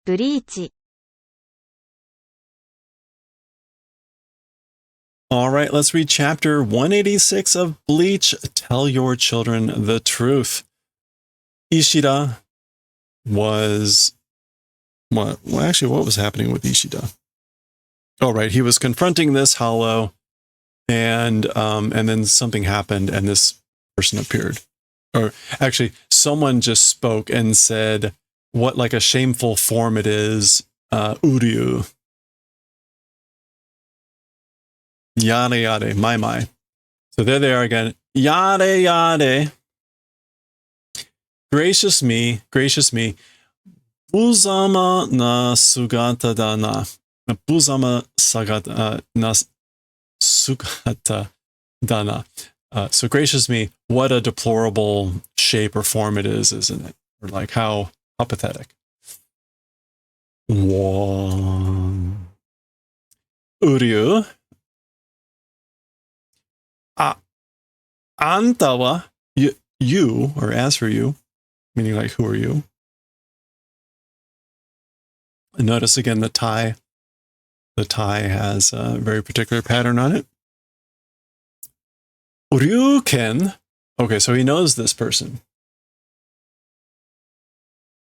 ブリーチ All right, let's read chapter 186 of Bleach. Tell your children the truth. Ishida was... What was happening with Ishida? Oh, right, he was confronting this hollow, and then something happened, and this person appeared. Or actually, someone just spoke and said, what like a shameful form it is, Uryu. Yade yade, my. So there they are again. Yade yade. Gracious me. Buzama na sugata da na. Buzama sagata na sugata da na. So gracious me, what a deplorable shape or form it is, isn't it? Or like how pathetic. Uryu. Anta wa, you, or as for you, meaning like, who are you? And notice again the tie. The tie has a very particular pattern on it. Ryuken. Okay, so he knows this person.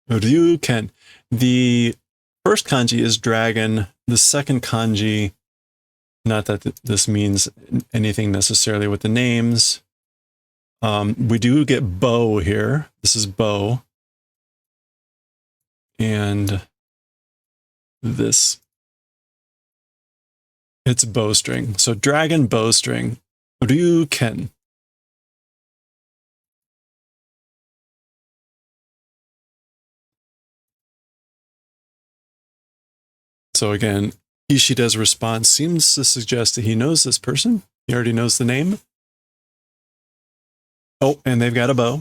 Ryuken. The first kanji is dragon. The second kanji, not that this means anything necessarily with the names. We do get bow here. This is bow. And this, it's bowstring. So dragon bowstring. Ryuken. So again, Ishida's response seems to suggest that he knows this person. He already knows the name. Oh, and they've got a bow.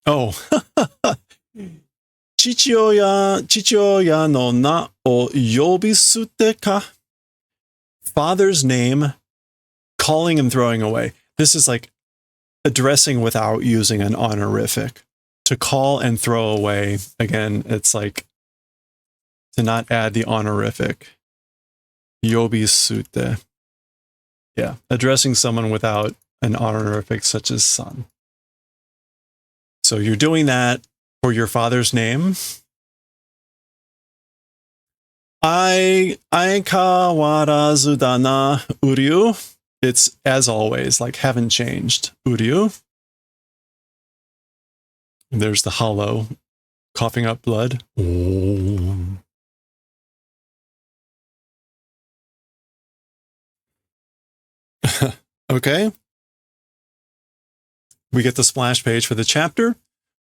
Oh. Chichioya no na o yobisute ka. Father's name, calling and throwing away. This is like addressing without using an honorific. To call and throw away, again, it's like to not add the honorific. Yobisute. Yeah, addressing someone without an honorific such as son. So you're doing that for your father's name. Ai kawarazu dana Uryu. It's as always, like haven't changed. Uryu. And there's the hollow coughing up blood. Okay. We get the splash page for the chapter.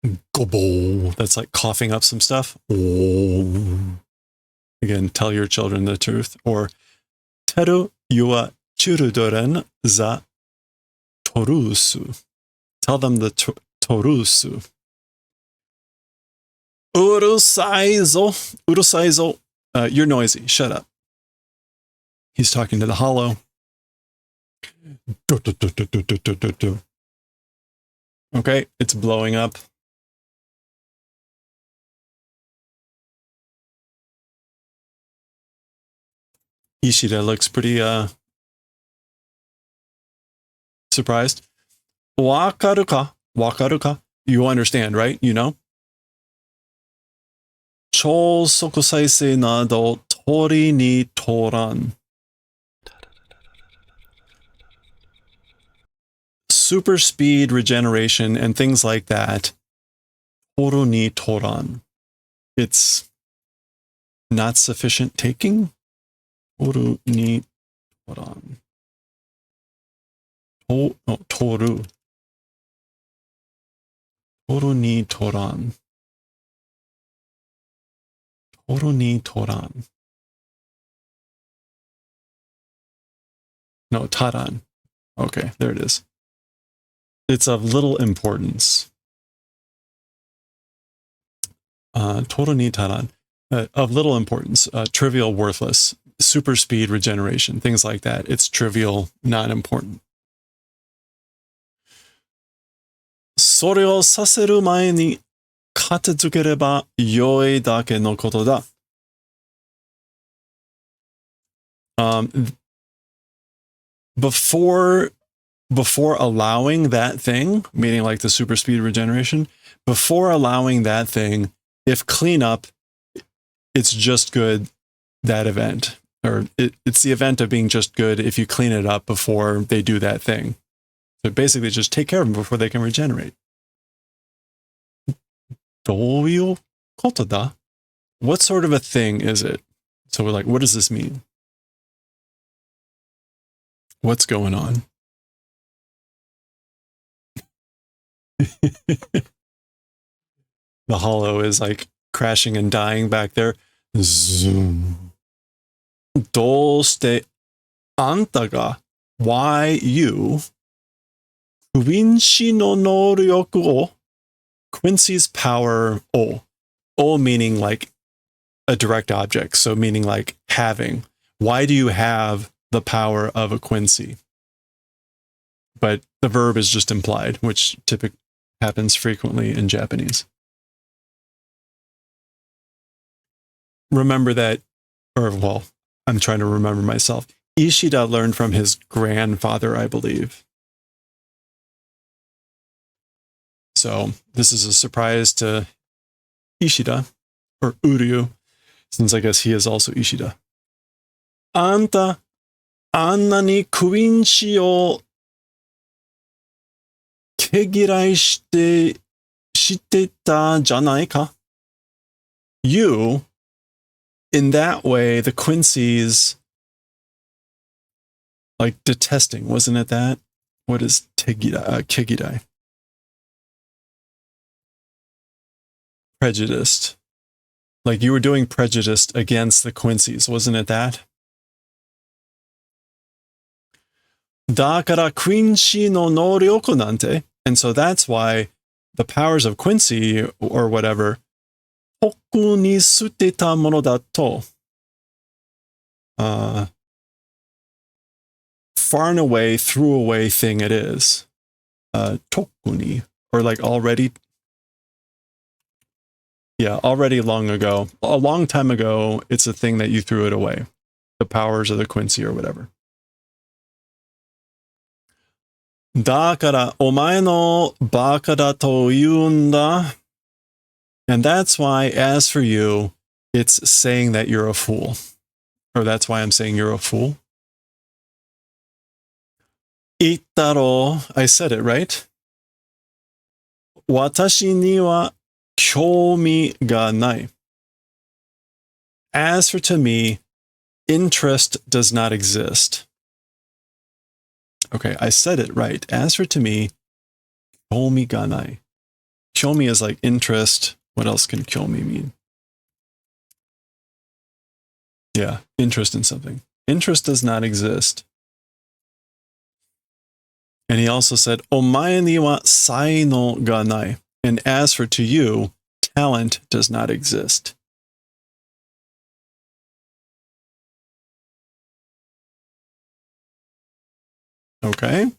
That's like coughing up some stuff. Again, tell your children the truth. Or teru yua churudoren za torusu. Tell them the torusu. Urusaizo. You're noisy. Shut up. He's talking to the hollow. Okay, it's blowing up. Ishida looks pretty surprised. Wakaruka. You understand, right? You know? Chou sokusaisei nado tori ni toran. Super speed regeneration and things like that. Toru ni toran. It's not sufficient taking. Toru ni toran. Toru. Toru ni toran. Toru ni toran. No, taran. Okay, there it is. It's of little importance. Toru ni taran. Of little importance. Trivial, worthless. Super speed regeneration. Things like that. It's trivial, not important. それをさせる前に片付ければ良いだけのことだ。Before allowing that thing, meaning like the super speed regeneration, before allowing that thing, if cleanup, it's just good, that event. Or it's the event of being just good if you clean it up before they do that thing. So basically just take care of them before they can regenerate. どういうことだ? What sort of a thing is it? So we're like, what does this mean? What's going on? The hollow is like crashing and dying back there. Zoom. どうしてあんたが why you クインシーの能力を Quincy's power o meaning like a direct object, so meaning like having. Why do you have the power of a Quincy? But the verb is just implied, which typically happens frequently in Japanese. Remember that, or well, I'm trying to remember myself. Ishida learned from his grandfather, I believe. So this is a surprise to Ishida, or Uryu, since I guess he is also Ishida. あんた、あんなにクインシを毛嫌いして知ってたじゃないか? You, in that way, the Quincy's like detesting, wasn't it that? What is kegirai? Prejudiced. Like you were doing prejudiced against the Quincy's, wasn't it that? だからQuincyの能力なんて, and so that's why the powers of Quincy or whatever 特に捨てたものだと far and away, threw away thing it is. 特に or like already. Yeah, already long ago. A long time ago, it's a thing that you threw it away. The powers of the Quincy or whatever. だからお前のバカだと言うんだ. And that's why, as for you, it's saying that you're a fool. Or that's why I'm saying you're a fool. 言ったろ, I said it, right? 私には興味がない. As for to me, interest does not exist. Okay, I said it right. As for to me, 興味がない. 興味 is like interest. What else can 興味 mean? Yeah, interest in something. Interest does not exist. And he also said, お前には才能がない. And as for to you, talent does not exist. Okay.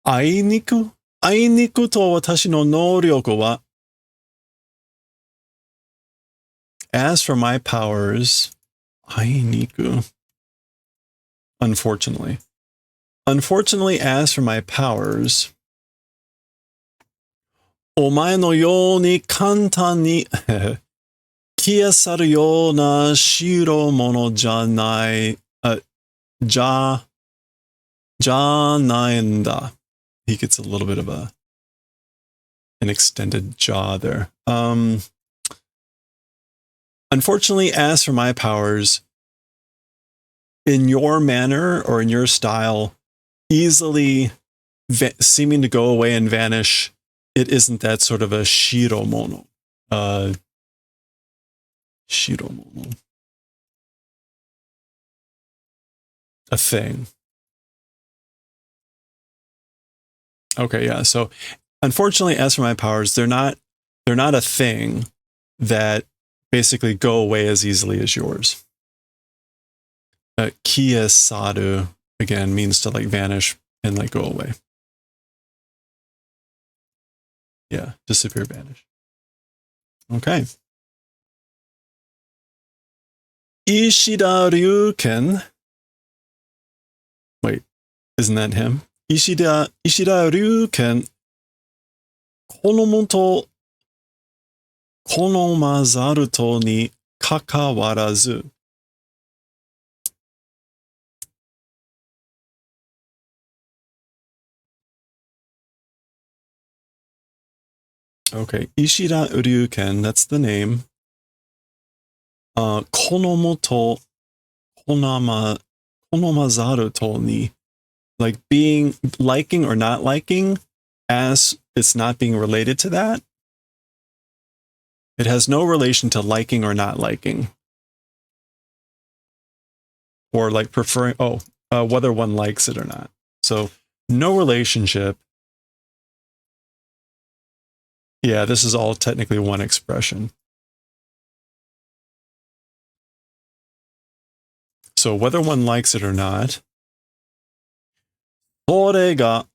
あいにくと私の能力は As for my powers, あいにく Unfortunately. Unfortunately, as for my powers, お前のように簡単に消え去るような代物じゃない、じゃないんだ. He gets a little bit of an extended jaw there. Unfortunately, as for my powers, in your manner or in your style, easily seeming to go away and vanish, it isn't that sort of a shiromono. Shiromono. A thing. Okay, yeah. So unfortunately, as for my powers, they're not a thing that basically go away as easily as yours. Kiyasaru again means to like vanish and like go away. Yeah, disappear, vanish. Okay. Ishida Ryuken. Wait, isn't that him? Ishida Ryuken. Konomoto konomazaru to ni kakawarazu. Okay, Ishida Ryuken, that's the name. Konomoto konomazaru to ni, like being liking or not liking, as it's not being related to that. It has no relation to liking or not liking, or like preferring. Whether one likes it or not. So no relationship. Yeah, this is all technically one expression. So whether one likes it or not, それが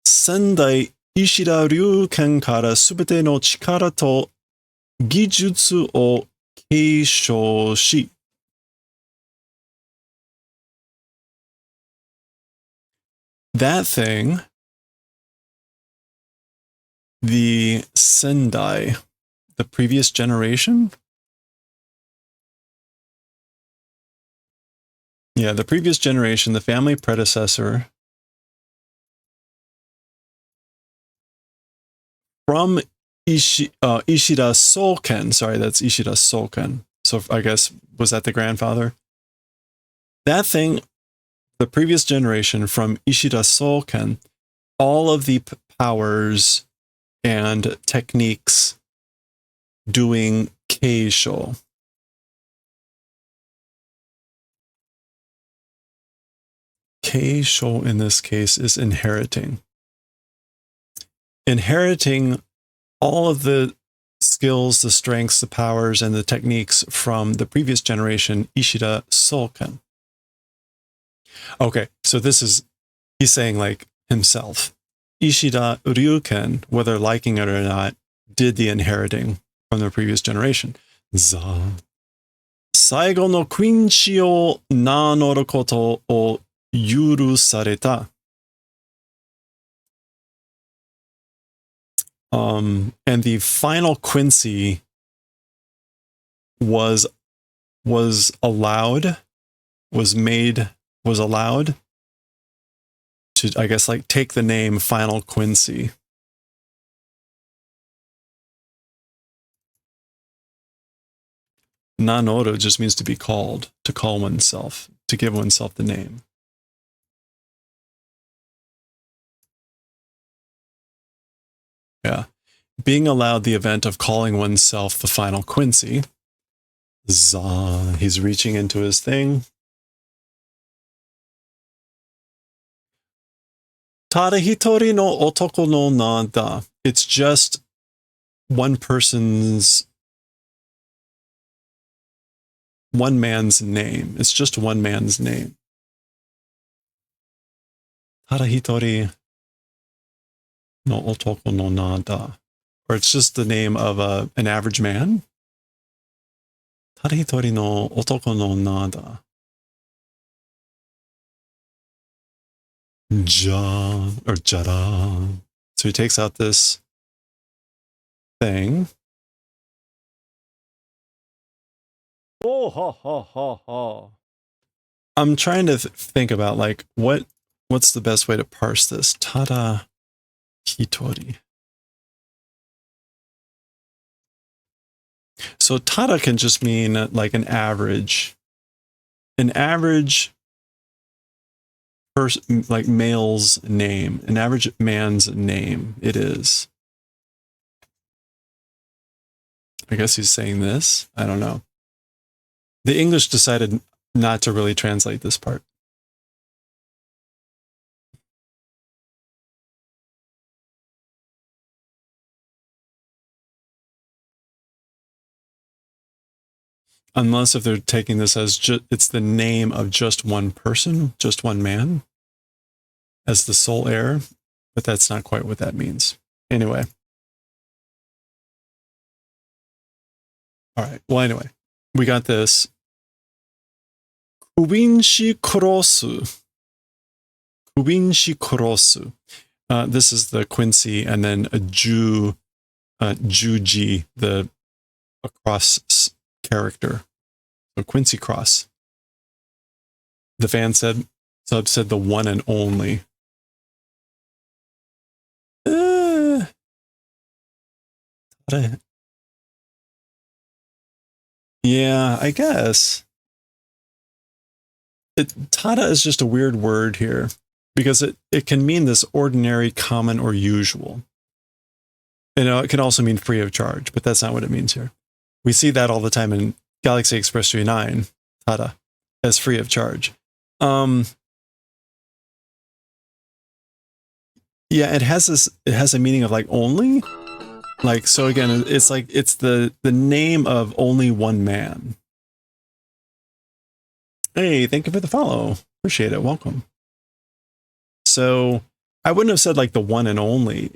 仙台石田流拳からすべての力と技術を継承し、that thing, the Sendai, the previous generation? Yeah, the previous generation, the family predecessor, from Ishida Solken. Sorry, that's Ishida Solken. So I guess, was that the grandfather? That thing, the previous generation from Ishida Solken, all of the powers and techniques doing keisho. Keisho in this case is inheriting. Inheriting all of the skills, the strengths, the powers, and the techniques from the previous generation, Ishida Solken. Okay, so this is, he's saying like himself. Ishida Ryuken, whether liking it or not, did the inheriting from the previous generation. Za. 最後のクインチを名乗ることを許された。And the final Quincy was allowed to, I guess, like take the name Final Quincy. Nanoru just means to be called, to call oneself, to give oneself the name. Yeah. Being allowed the event of calling oneself the Final Quincy. Zah, he's reaching into his thing. Tada hitori no otoko no nada. It's just one man's name. It's just one man's name. Tada hitori no otoko no nada. Or it's just the name of an average man. Tada hitori no otoko no nada. Ja or jara. So he takes out this thing. Oh, ha, ha, ha, ha. I'm trying to think about like what's the best way to parse this. Tada hitori. So tada can just mean like an average person, like male's name, an average man's name. It is. I guess he's saying this. I don't know. The English decided not to really translate this part. unless if they're taking this as it's the name of just one person, just one man, as the sole heir, but that's not quite what that means. Anyway. All right. Well, anyway, we got this. Kubinshi korosu. Kubinshi korosu. This is the Quincy, and then a Juji, the across character. So Quincy cross. The fan sub said the one and only. Yeah, I guess. Tada is just a weird word here because it can mean this ordinary, common, or usual. It can also mean free of charge, but that's not what it means here. We see that all the time in Galaxy Express 39, Tada, as free of charge. Yeah, it has a meaning of like only. Like, so again, it's like it's the name of only one man. Hey, thank you for the follow. Appreciate it. Welcome. So I wouldn't have said like the one and only.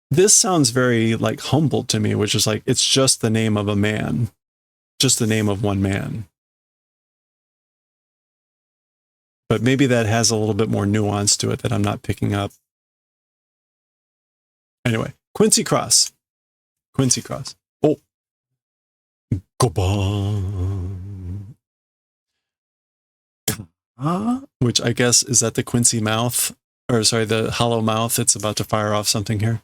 This sounds very like humble to me, which is like it's just the name of a man, just the name of one man. But maybe that has a little bit more nuance to it that I'm not picking up. Anyway, Quincy Cross. Quincy Cross. Oh. Gobon. Which I guess is that the Quincy mouth, or sorry, the hollow mouth. It's about to fire off something here.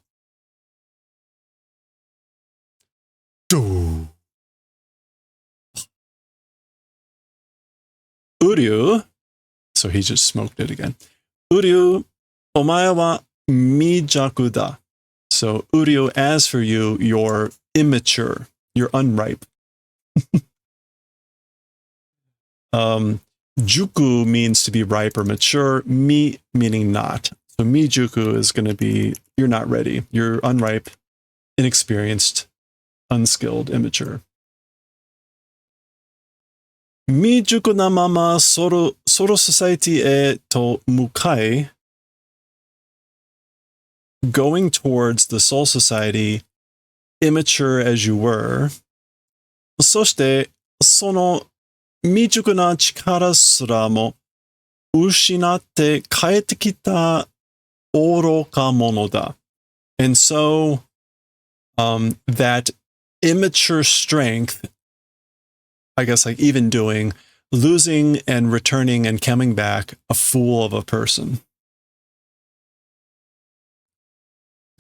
Uryu. So he just smoked it again. Uryu, omae wa mijaku da. So Uryu, as for you, you're immature. You're unripe. Juku means to be ripe or mature. Mi meaning not. So mijuku is going to be you're not ready. You're unripe, inexperienced, unskilled, immature. Mijuku na mama soro society e to mukai. Going towards the soul society, immature as you were. そして、その未熟な力すらも失って帰ってきた愚か者だ. And so, that immature strength, I guess like even doing, losing and returning and coming back, a fool of a person.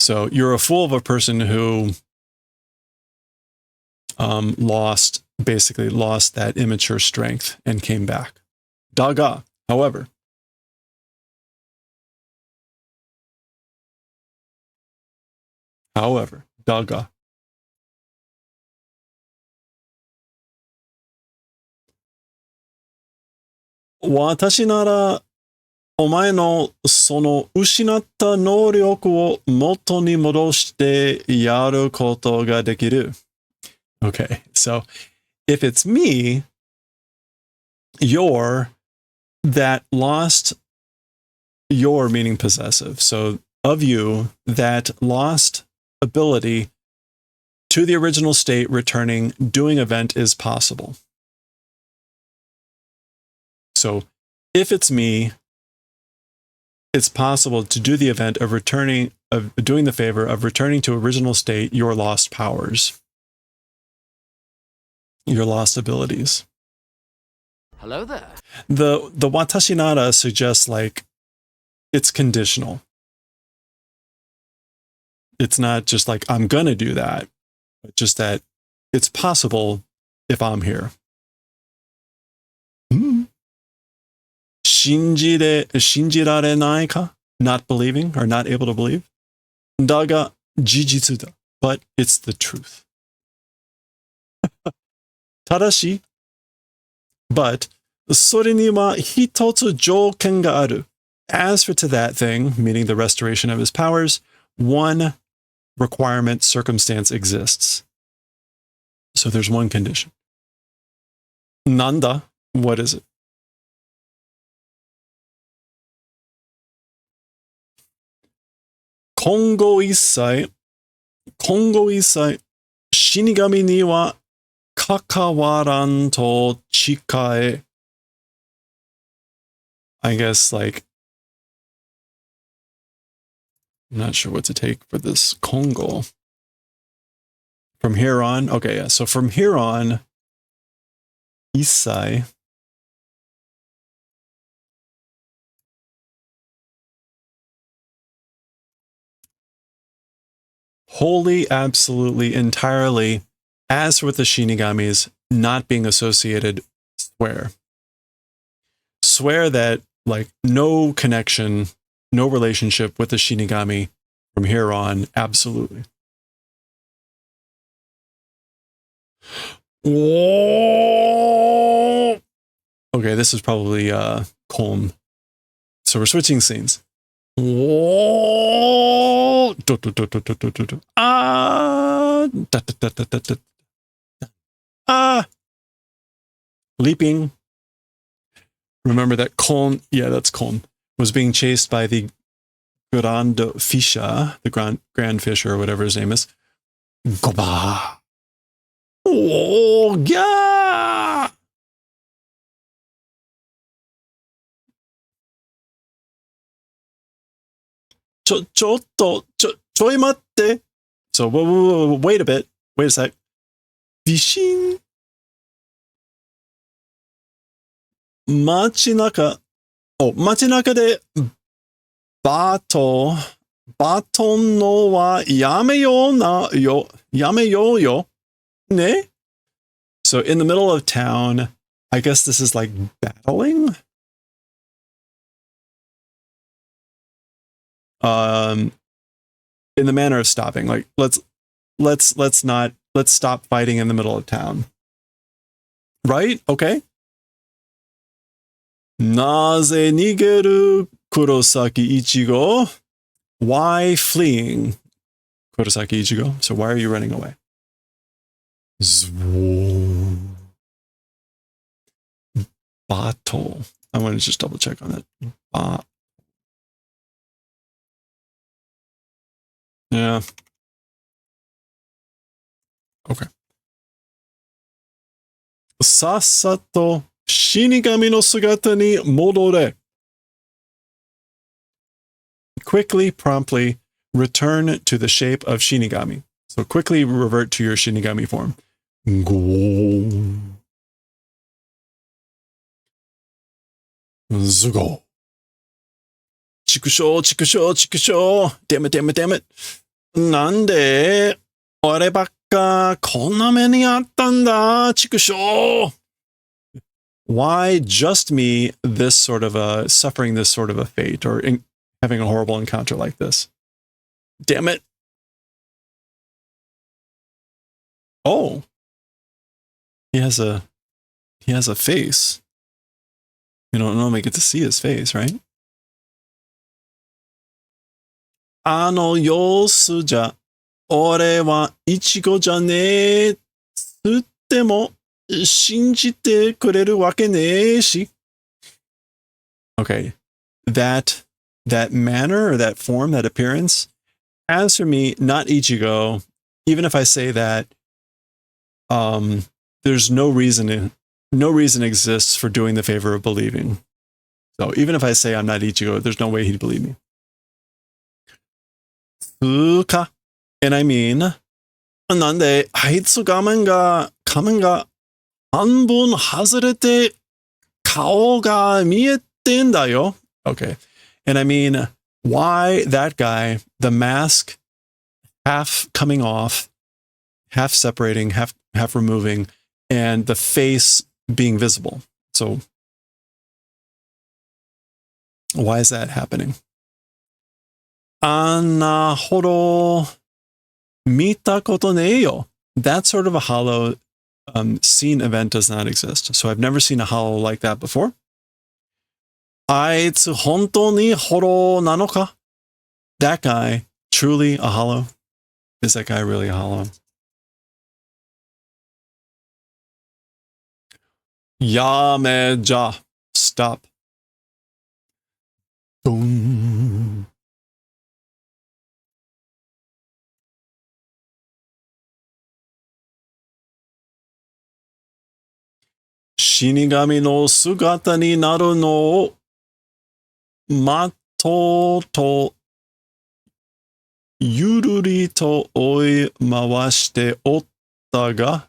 So you're a fool of a person who basically lost that immature strength and came back. Daga, however. Daga. Watashi nara お前のその失った能力を元に戻してやることができる. Okay, so if it's me, you're that lost, your meaning possessive. So of you, that lost ability to the original state, returning, doing event is possible. So if it's me, it's possible to do the event of returning, of doing the favor of returning to original state your lost powers, your lost abilities. Hello there. The watashi nara suggests like it's conditional. It's not just like I'm gonna do that, but just that it's possible if I'm here. Shinjirarenai ka? Not believing or not able to believe. Daga jijitsu da. But it's the truth. Tadashi. But sore ni wa hitotsu jouken ga aru. As for to that thing, meaning the restoration of his powers, one requirement, circumstance exists. So there's one condition. Nanda. What is it? Kongo Isai. Shinigami ni wa kakawaran to chikae. I guess, like, I'm not sure what to take for this Kongo. From here on, okay, yeah. So from here on, Isai. Wholly, absolutely, entirely, as with the Shinigamis, not being associated, swear. Swear that, like, no connection, no relationship with the Shinigami from here on, absolutely. Okay, this is probably Kolm. So we're switching scenes. Leaping. Remember that Kolm, yeah, that's Kolm, was being chased by the Grand Fisha, the Grand Fisher, or whatever his name is. Goba. Oh, yeah. Choi matte. So, wait a bit. Wait a sec. Bishin. Machinaka. Oh, machinaka de baton no wa yameyo yo. Ne? So in the middle of town, I guess this is like battling. In the manner of stopping. Like let's stop fighting in the middle of town. Right? Okay. Naze nigeru Kurosaki Ichigo? Why fleeing, Kurosaki Ichigo? So why are you running away? Battle. I want to just double check on that. Yeah. Okay. Sassato Shinigami no sugata ni modore. Quickly, promptly return to the shape of Shinigami. So quickly revert to your Shinigami form. Zugo. Chikusho. Damn it. Nande, ore bakka konna me ni attanda, chikusho. Why just me, this sort of a, suffering this sort of a fate, or having a horrible encounter like this? Damn it. Oh. He has a face. You don't normally get to see his face, right? Ano yousu ja, ore wa ichigo ja ne tsutte mo shinjite kureru wake ne shi. Okay. That manner or that form, that appearance, as for me, not Ichigo, even if I say that, there's no reason exists for doing the favor of believing. So even if I say I'm not Ichigo, there's no way he'd believe me. Tsuka. And I mean, nande, aitsu gamen ga hanbun hazurete kao ga miete n da yo. Okay. And I mean, why that guy, the mask half coming off, half separating, half removing, and the face being visible. So why is that happening? Anna horo mita koto ne yo. That sort of a hollow scene event does not exist. So I've never seen a hollow like that before. Aitsu hontou ni horo nanoka? That guy, truly a hollow? Is that guy really a hollow? Yameja. Stop. Boom. Shinigami no sugata ni naru no o mato to yururi to oi mawashite otta ga.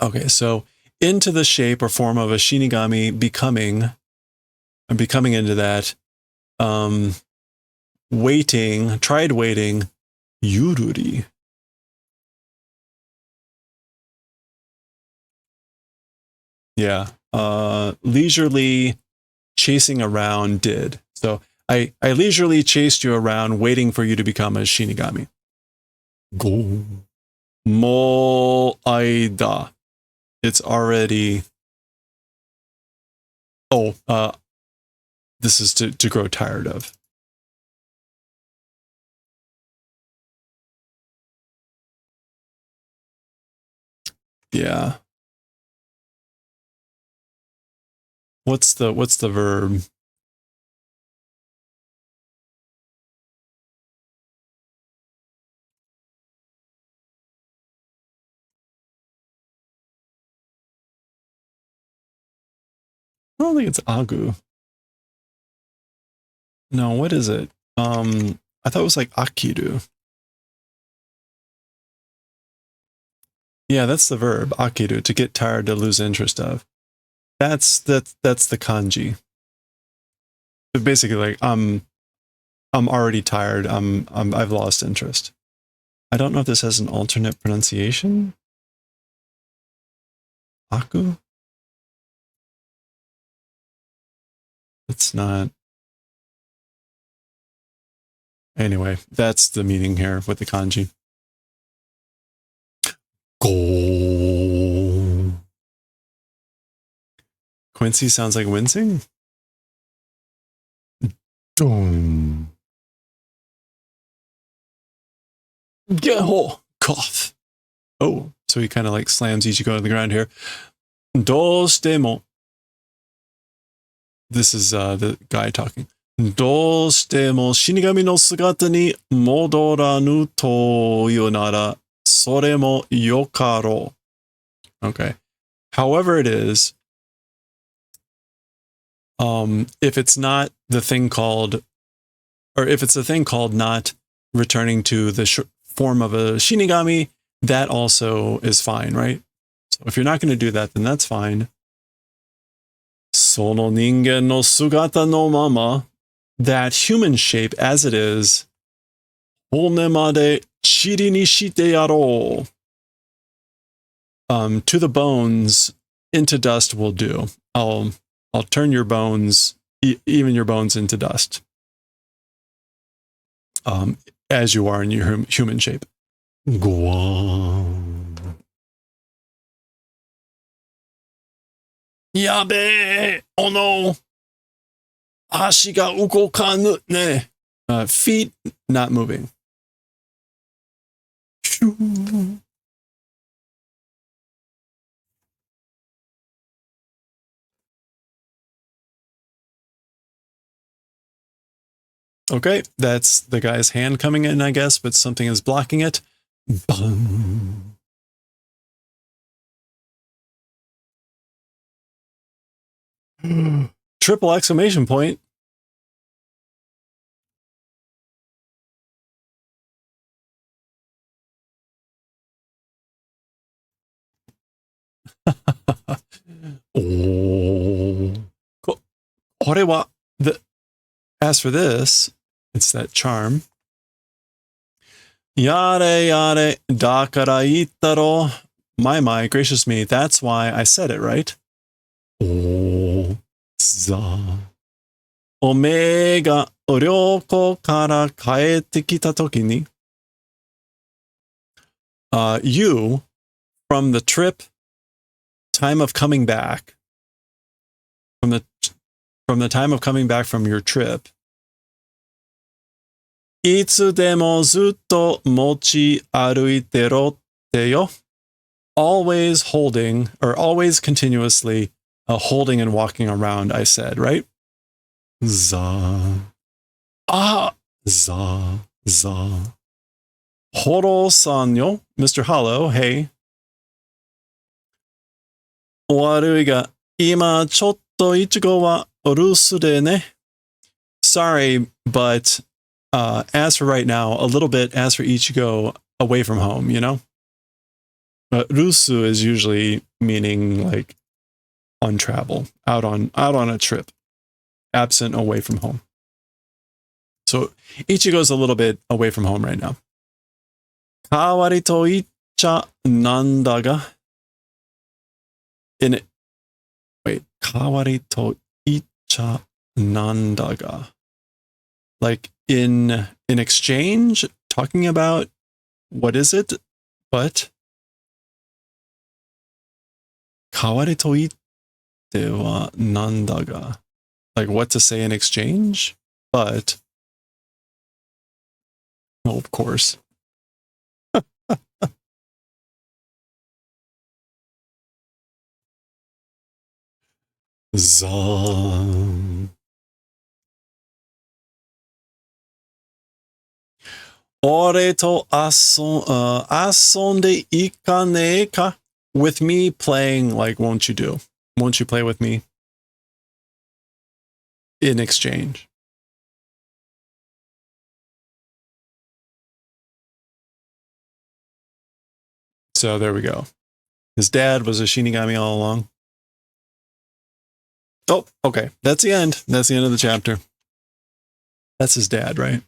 Okay, so into the shape or form of a Shinigami becoming into that, tried waiting, yururi. Yeah, leisurely chasing around did. So I leisurely chased you around waiting for you to become a Shinigami. Go. Mo aida. It's already... Oh, this is to grow tired of. Yeah. What's the verb? I don't think it's agu. No, what is it? I thought it was like akiru. Yeah, that's the verb, akiru, to get tired, to lose interest of. That's the kanji. But basically, like, I'm already tired. I've lost interest. I don't know if this has an alternate pronunciation. Aku? It's not. Anyway, that's the meaning here with the kanji. Go. Quincy sounds like wincing. Dong. Geho. Cough. Oh, so he kind of like slams Ichigo on the ground here. Doustemo. This is the guy talking. Doustemo Shinigami no sugata ni modoranu to yonara sore mo yokaro. Okay. However it is, if it's not the thing called, or if it's a thing called not returning to the form of a Shinigami, that also is fine, right? So if you're not going to do that, then that's fine. Sono ningen no sugata no mama, that human shape as it is, honemade chiri ni shite yaro. To the bones, into dust will do. I'll turn your bones, even your bones, into dust. As you are in your human shape. Guam. Yabe! Oh no! Ashi ga ukokanu ne. Feet not moving. Okay, that's the guy's hand coming in, I guess, but something is blocking it. Bum. Triple exclamation point. Oh. As for this, it's that charm. Yare yare dakara ittaro. My, gracious me, that's why I said it, right? Oh, za. Omega ryoko kara kaete kita toki ni. You, from the trip, time of coming back, from the time of coming back from your trip, いつでもずっと持ち歩いてろってよ. always holding, or always continuously holding and walking around, I said, right? Za. Ah. Za. Za. Horo-san-yo. Mr. Hollow, hey. Warui ga ima chotto ichigo wa rusu de ne. Sorry, but as for right now, a little bit as for Ichigo away from home, you know? Rusu is usually meaning like on travel, out on a trip, absent, away from home. So Ichigo's a little bit away from home right now. Kawari to icha nandaga. Kawari to icha nandaga. Like in exchange, talking about what is it? But kawari to ite wa nandaga. Like what to say in exchange? But oh, of course. Zong. Ore to asonde ikane ka? With me playing, like, won't you do? Won't you play with me? In exchange. So there we go. His dad was a Shinigami all along. Oh, okay. That's the end. That's the end of the chapter. That's his dad, right?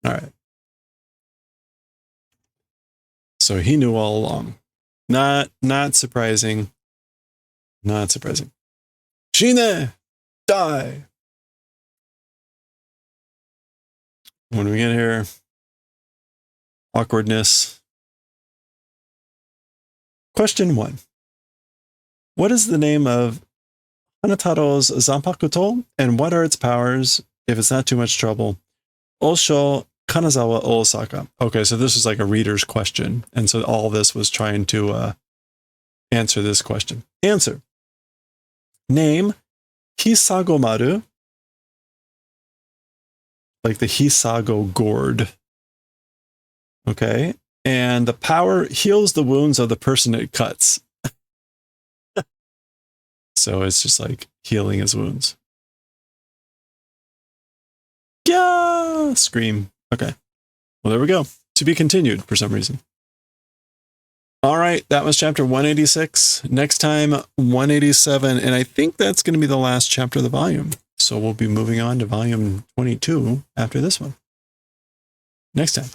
All right. So he knew all along. Not surprising. Not surprising. Shine! Die! When we get here, awkwardness. Question 1. What is the name of Hanataro's Zanpakuto, and what are its powers if it's not too much trouble? Osho Kanazawa Osaka. Okay, so this is like a reader's question. And so all this was trying to answer this question. Answer. Name Hisagomaru, like the Hisago gourd. Okay. And the power heals the wounds of the person it cuts. So it's just like healing his wounds. Yeah, scream. Okay. Well, there we go. To be continued for some reason. All right, that was chapter 186. Next time, 187. And I think that's going to be the last chapter of the volume. So we'll be moving on to volume 22 after this one. Next time.